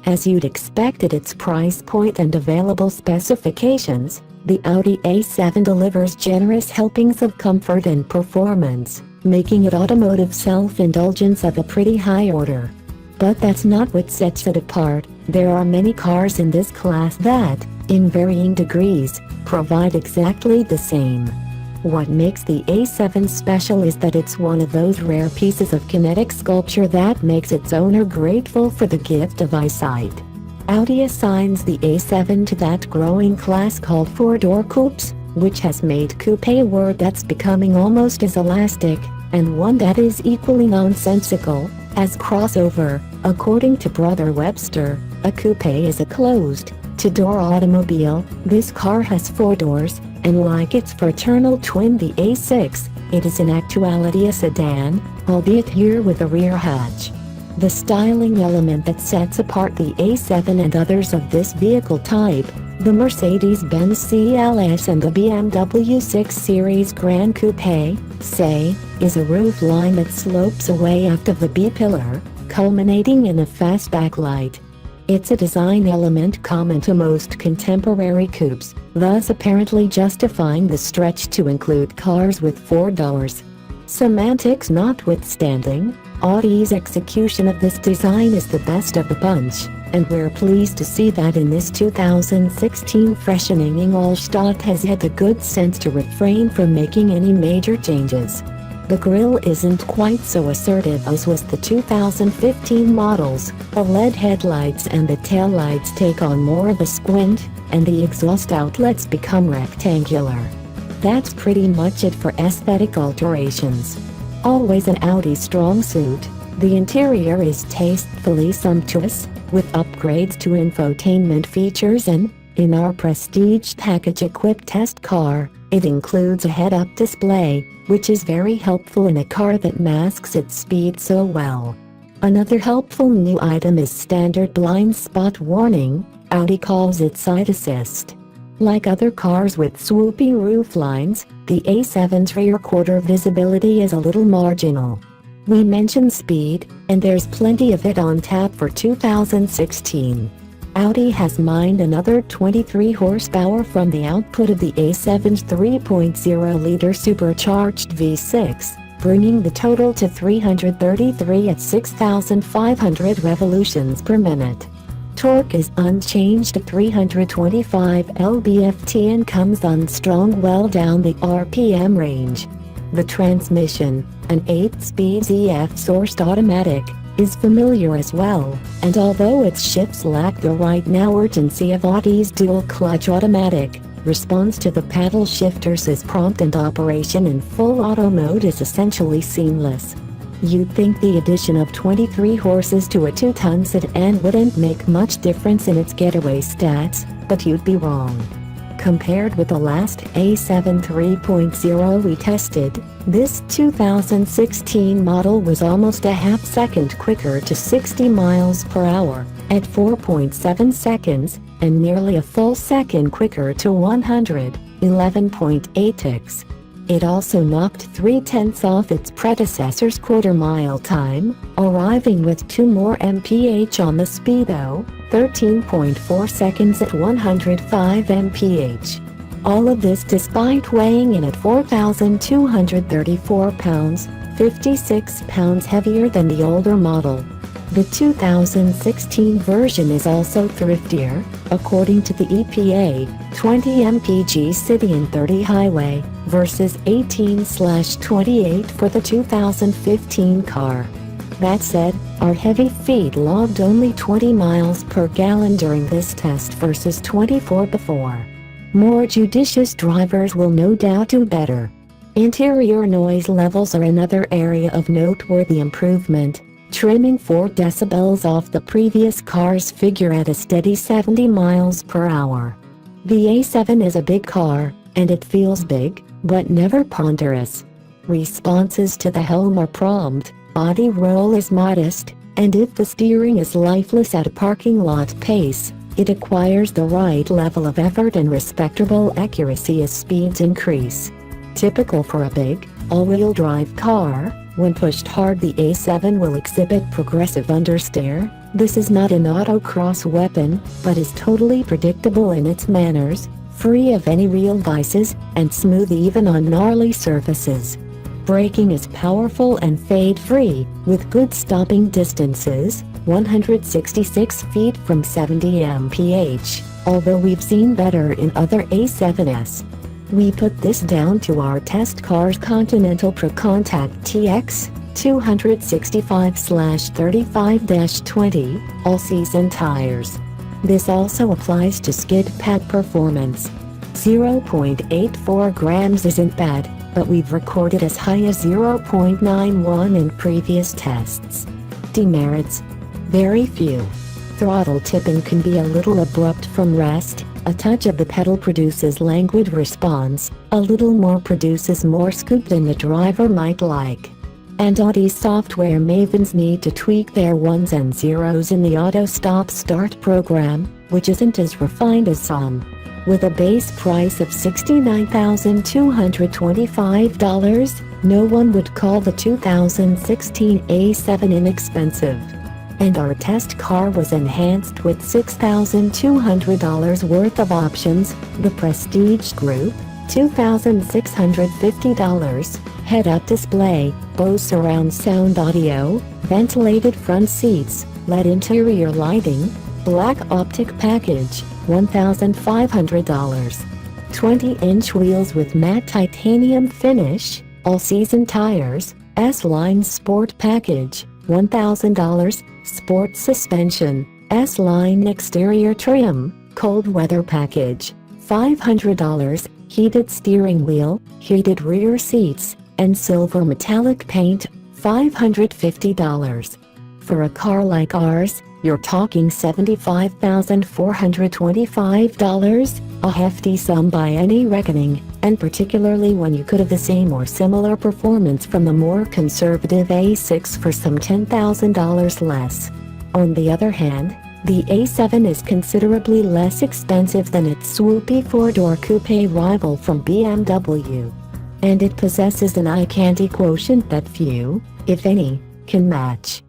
As you'd expect at its price point and available specifications, the Audi A7 delivers generous helpings of comfort and performance, making it automotive self-indulgence of a pretty high order. But that's not what sets it apart. There are many cars in this class that, in varying degrees, provide exactly the same. What makes the A7 special is that it's one of those rare pieces of kinetic sculpture that makes its owner grateful for the gift of eyesight. Audi assigns the A7 to that growing class called four-door coupes, which has made coupe a word that's becoming almost as elastic, and one that is equally nonsensical, as crossover. According to Brother Webster, a coupe is a closed-to-door automobile. This car has four doors, and like its fraternal twin the A6, it is in actuality a sedan, albeit here with a rear hatch. The styling element that sets apart the A7 and others of this vehicle type, the Mercedes-Benz CLS and the BMW 6 Series Gran Coupe, say, is a roofline that slopes away aft of the B-pillar, culminating in a fast backlight. It's a design element common to most contemporary coupes, thus apparently justifying the stretch to include cars with four doors. Semantics notwithstanding, Audi's execution of this design is the best of the bunch, and we're pleased to see that in this 2016 freshening Ingolstadt has had the good sense to refrain from making any major changes. The grille isn't quite so assertive as was the 2015 models, the LED headlights and the taillights take on more of a squint, and the exhaust outlets become rectangular. That's pretty much it for aesthetic alterations. Always an Audi strong suit, the interior is tastefully sumptuous, with upgrades to infotainment features and, in our prestige package-equipped test car, it includes a head-up display, which is very helpful in a car that masks its speed so well. Another helpful new item is standard blind spot warning. Audi calls it side assist. Like other cars with swooping rooflines, the A7's rear quarter visibility is a little marginal. We mentioned speed, and there's plenty of it on tap for 2016. Audi has mined another 23 horsepower from the output of the A7's 3.0-liter supercharged V6, bringing the total to 333 at 6,500 revolutions per minute. Torque is unchanged at 325 lb-ft and comes on strong well down the RPM range. The transmission, an 8-speed ZF-sourced automatic, is familiar as well, and although its shifts lack the right now urgency of Audi's dual-clutch automatic, response to the paddle shifters is prompt and operation in full auto mode is essentially seamless. You'd think the addition of 23 horses to a 2-ton sedan wouldn't make much difference in its getaway stats, but you'd be wrong. Compared with the last A7 3.0 we tested, this 2016 model was almost a half-second quicker to 60 miles per hour, at 4.7 seconds, and nearly a full second quicker to 100, 11.8 ticks. It also knocked 0.3 off its predecessor's quarter-mile time, arriving with 2 more mph on the Speedo, 13.4 seconds at 105 mph. All of this despite weighing in at 4,234 pounds, 56 pounds heavier than the older model. The 2016 version is also thriftier, according to the EPA, 20 mpg city and 30 highway, versus 18/28 for the 2015 car. That said, our heavy feet logged only 20 miles per gallon during this test versus 24 before. More judicious drivers will no doubt do better. Interior noise levels are another area of noteworthy improvement, trimming 4 decibels off the previous car's figure at a steady 70 miles per hour. The A7 is a big car, and it feels big, but never ponderous. Responses to the helm are prompt, body roll is modest, and if the steering is lifeless at a parking lot pace, it acquires the right level of effort and respectable accuracy as speeds increase. Typical for a big, all-wheel drive car, when pushed hard the A7 will exhibit progressive understeer, This is not an autocross weapon, but is totally predictable in its manners, free of any real vices, and smooth even on gnarly surfaces. Braking is powerful and fade-free, with good stopping distances, 166 feet from 70 mph, although we've seen better in other A7s. We put this down to our test car's Continental Pro Contact TX 265/35-20 all-season tires. This also applies to skid pad performance. 0.84 grams isn't bad, but we've recorded as high as 0.91 in previous tests. Demerits: very few. Throttle tipping can be a little abrupt from rest, a touch of the pedal produces languid response, a little more produces more scoop than the driver might like. And Audi software mavens need to tweak their ones and zeros in the auto stop-start program, which isn't as refined as some. With a base price of $69,225, no one would call the 2016 A7 inexpensive. And our test car was enhanced with $6,200 worth of options: the Prestige Group, $2,650, head-up display, Bose surround sound audio, ventilated front seats, LED interior lighting, black optic package, $1,500. 20-inch wheels with matte titanium finish, all-season tires, S-Line Sport package, $1,000. Sport suspension, S-Line exterior trim, cold weather package, $500. Heated steering wheel, heated rear seats, and silver metallic paint, $550. For a car like ours, you're talking $75,425, a hefty sum by any reckoning, and particularly when you could have the same or similar performance from the more conservative A6 for some $10,000 less. On the other hand, the A7 is considerably less expensive than its swoopy four-door coupe rival from BMW. And it possesses an eye candy quotient that few, if any, can match.